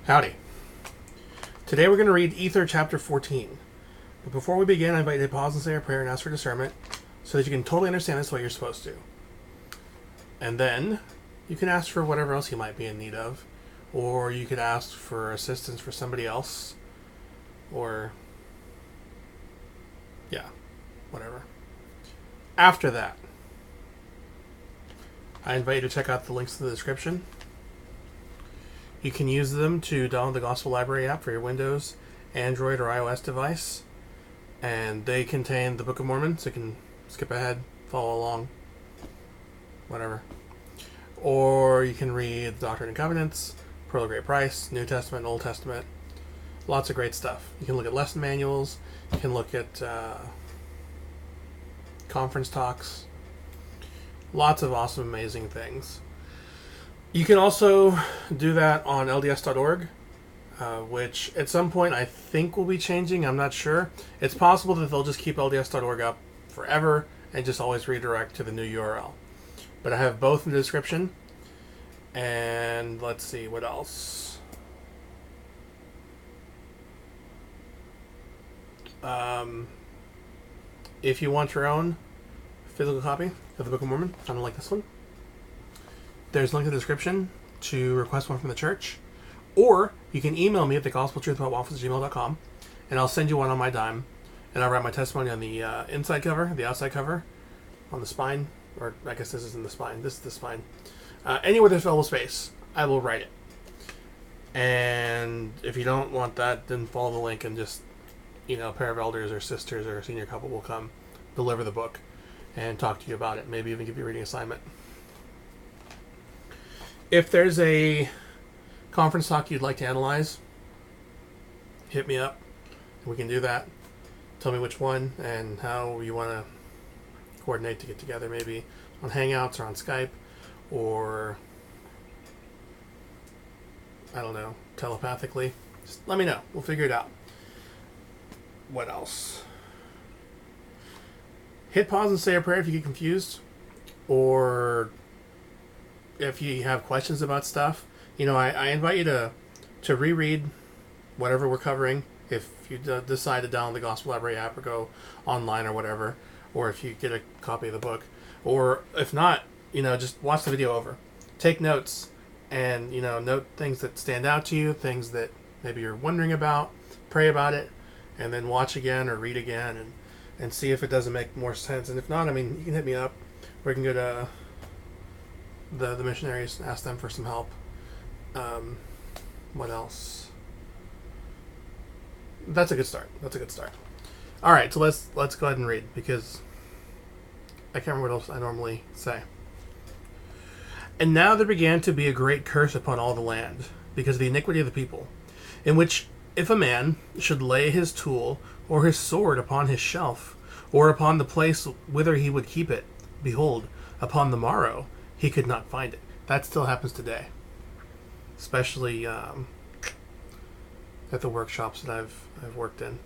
Howdy. Today we're going to read Ether chapter 14. But before we begin, I invite you to pause and say a prayer and ask for discernment so that you can totally understand this the way you're supposed to. And then you can ask for whatever else you might be in need of. Or you could ask for assistance for somebody else. Or, yeah, whatever. After that, I invite you to check out the links in the description. You can use them to download the Gospel Library app for your Windows, Android, or iOS device. And they contain the Book of Mormon, so you can skip ahead, follow along, whatever. Or you can read Doctrine and Covenants, Pearl of Great Price, New Testament, Old Testament. Lots of great stuff. You can look at lesson manuals. You can look at conference talks. Lots of awesome, amazing things. You can also do that on LDS.org, which at some point I think will be changing. I'm not sure. It's possible that they'll just keep LDS.org up forever and just always redirect to the new URL. But I have both in the description. And let's see, what else? If you want your own physical copy of the Book of Mormon, kind of like this one, there's a link in the description to request one from the church. Or you can email me at thegospeltruthAboutwaffles@gmail.com, and I'll send you one on my dime. And I'll write my testimony on the inside cover, the outside cover, on the spine. Or I guess this isn't the spine. This is the spine. Anywhere there's available space, I will write it. And if you don't want that, then follow the link and just, a pair of elders or sisters or a senior couple will come deliver the book and talk to you about it. Maybe even give you a reading assignment. If there's a conference talk you'd like to analyze, hit me up and we can do that. Tell me which one and how you want to coordinate to get together, maybe on Hangouts or on Skype or, I don't know, telepathically. Just let me know. We'll figure it out. What else? Hit pause and say a prayer if you get confused, or if you have questions about stuff. I invite you to reread whatever we're covering if you decide to download the Gospel Library app or go online or whatever, or if you get a copy of the book. Or if not, just watch the video over. Take notes and, note things that stand out to you, things that maybe you're wondering about, pray about it, and then watch again or read again and see if it doesn't make more sense. And if not, you can hit me up. Or you can go to the missionaries, ask them for some help. What else? That's a good start. All right, so let's go ahead and read, because I can't remember what else I normally say. And now there began to be a great curse upon all the land, because of the iniquity of the people, in which if a man should lay his tool or his sword upon his shelf, or upon the place whither he would keep it, behold, upon the morrow he could not find it. That still happens today, especially at the workshops that I've worked in.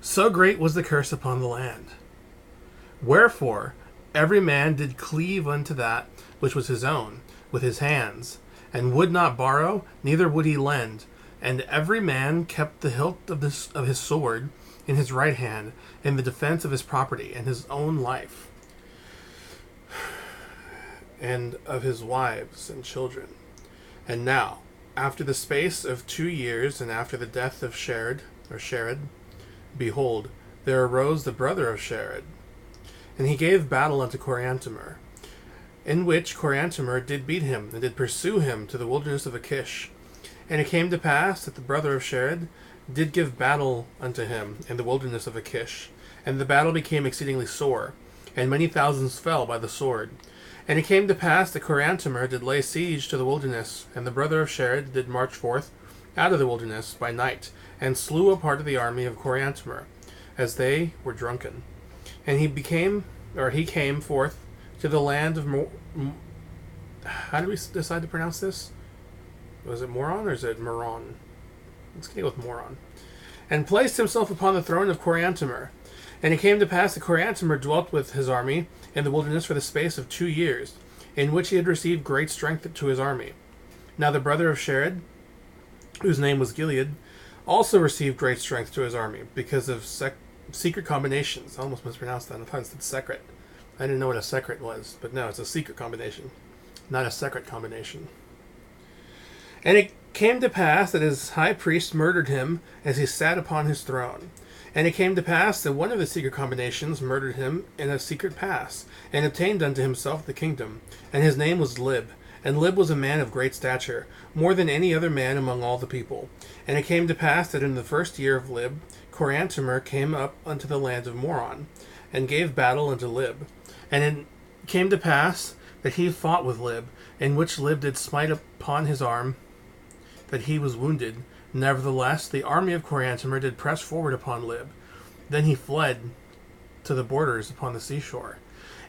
So great was the curse upon the land. Wherefore every man did cleave unto that which was his own with his hands, and would not borrow, neither would he lend. And every man kept the hilt of his sword in his right hand, in the defense of his property and his own life, and of his wives and children. And now, after the space of 2 years, and after the death of Shared, behold, there arose the brother of Shared, and he gave battle unto Coriantumr, in which Coriantumr did beat him, and did pursue him to the wilderness of Achish. And it came to pass that the brother of Shared did give battle unto him in the wilderness of Achish, and the battle became exceedingly sore, and many thousands fell by the sword. And it came to pass that Coriantumr did lay siege to the wilderness, and the brother of Shared did march forth out of the wilderness by night, and slew a part of the army of Coriantumr, as they were drunken. And he came forth to the land of how do we decide to pronounce this? Was it Moron or is it Moron? Let's go with Moron. And placed himself upon the throne of Coriantumr. And it came to pass that Coriantumr dwelt with his army in the wilderness for the space of 2 years, in which he had received great strength to his army. Now the brother of Shared whose name was Gilead, also received great strength to his army because of secret combinations. I almost mispronounced that. I thought it said secret. I didn't know what a secret was, but no, it's a secret combination, not a secret combination. And it came to pass that his high priest murdered him as he sat upon his throne. And it came to pass that one of the secret combinations murdered him in a secret pass, and obtained unto himself the kingdom. And his name was Lib. And Lib was a man of great stature, more than any other man among all the people. And it came to pass that in the first year of Lib, Coriantumr came up unto the land of Moron, and gave battle unto Lib. And it came to pass that he fought with Lib, in which Lib did smite upon his arm, that he was wounded. Nevertheless, the army of Coriantumr did press forward upon Lib. Then he fled to the borders upon the seashore.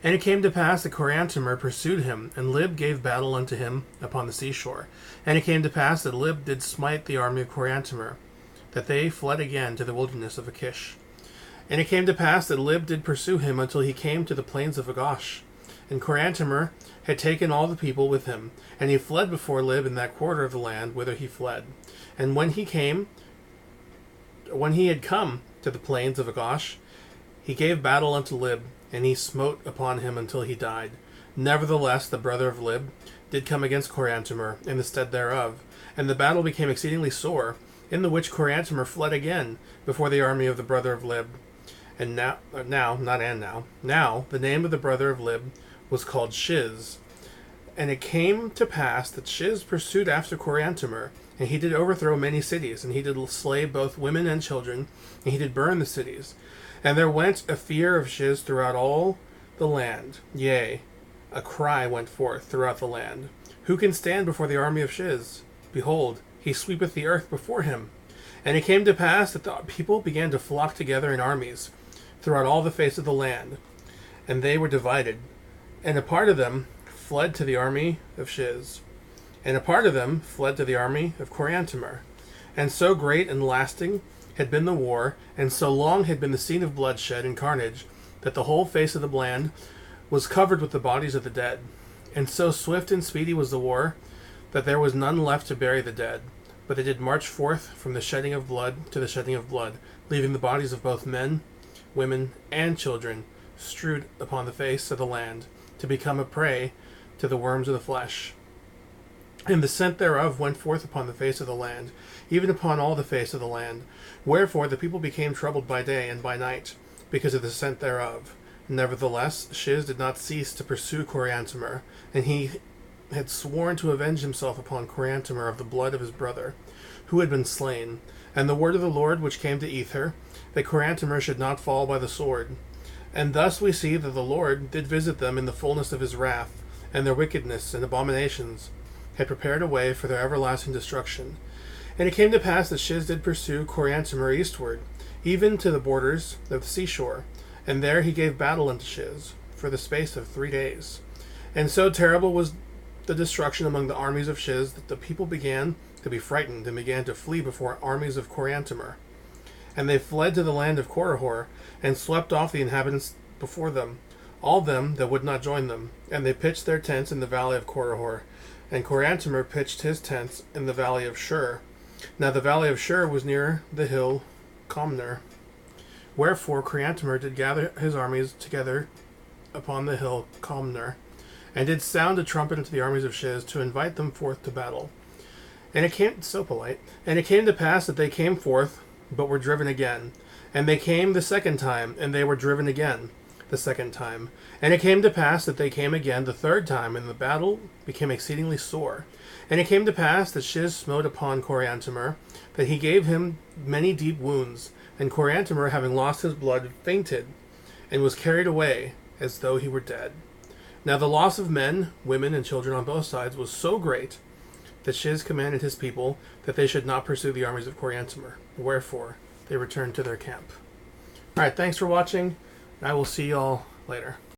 And it came to pass that Coriantumr pursued him, and Lib gave battle unto him upon the seashore. And it came to pass that Lib did smite the army of Coriantumr, that they fled again to the wilderness of Achish. And it came to pass that Lib did pursue him until he came to the plains of Agash. And Coriantumr had taken all the people with him, and he fled before Lib in that quarter of the land whither he fled. And when he had come to the plains of Agash, he gave battle unto Lib, and he smote upon him until he died. Nevertheless, the brother of Lib did come against Coriantumr in the stead thereof, and the battle became exceedingly sore, in the which Coriantumr fled again before the army of the brother of Lib. And now, the name of the brother of Lib was called Shiz. And it came to pass that Shiz pursued after Coriantumr, and he did overthrow many cities, and he did slay both women and children, and he did burn the cities. And there went a fear of Shiz throughout all the land, yea, a cry went forth throughout the land. Who can stand before the army of Shiz? Behold, he sweepeth the earth before him. And it came to pass that the people began to flock together in armies throughout all the face of the land, and they were divided. And a part of them fled to the army of Shiz, and a part of them fled to the army of Coriantumr. And so great and lasting had been the war, and so long had been the scene of bloodshed and carnage, that the whole face of the land was covered with the bodies of the dead. And so swift and speedy was the war, that there was none left to bury the dead, but they did march forth from the shedding of blood to the shedding of blood, leaving the bodies of both men, women, and children strewed upon the face of the land, to become a prey to the worms of the flesh. And the scent thereof went forth upon the face of the land, even upon all the face of the land. Wherefore the people became troubled by day and by night, because of the scent thereof. Nevertheless, Shiz did not cease to pursue Coriantumr, and he had sworn to avenge himself upon Coriantumr of the blood of his brother, who had been slain. And the word of the Lord which came to Ether, that Coriantumr should not fall by the sword. And thus we see that the Lord did visit them in the fullness of his wrath, and their wickedness and abominations had prepared a way for their everlasting destruction. And it came to pass that Shiz did pursue Coriantumr eastward, even to the borders of the seashore, and there he gave battle unto Shiz for the space of 3 days. And so terrible was the destruction among the armies of Shiz that the people began to be frightened and began to flee before armies of Coriantumr. And they fled to the land of Korihor, and swept off the inhabitants before them, all them that would not join them. And they pitched their tents in the valley of Korihor, and Coriantumr pitched his tents in the valley of Shur. Now the valley of Shur was near the hill Comner. Wherefore Coriantumr did gather his armies together upon the hill Comner, and did sound a trumpet unto the armies of Shiz to invite them forth to battle. And it came to pass that they came forth, but were driven again. And they came the second time, and they were driven again the second time. And it came to pass that they came again the third time, and the battle became exceedingly sore. And it came to pass that Shiz smote upon Coriantumr, that he gave him many deep wounds. And Coriantumr, having lost his blood, fainted, and was carried away as though he were dead. Now the loss of men, women, and children on both sides was so great that Shiz commanded his people that they should not pursue the armies of Coriantumr. Wherefore they returned to their camp. Alright, thanks for watching. I will see y'all later.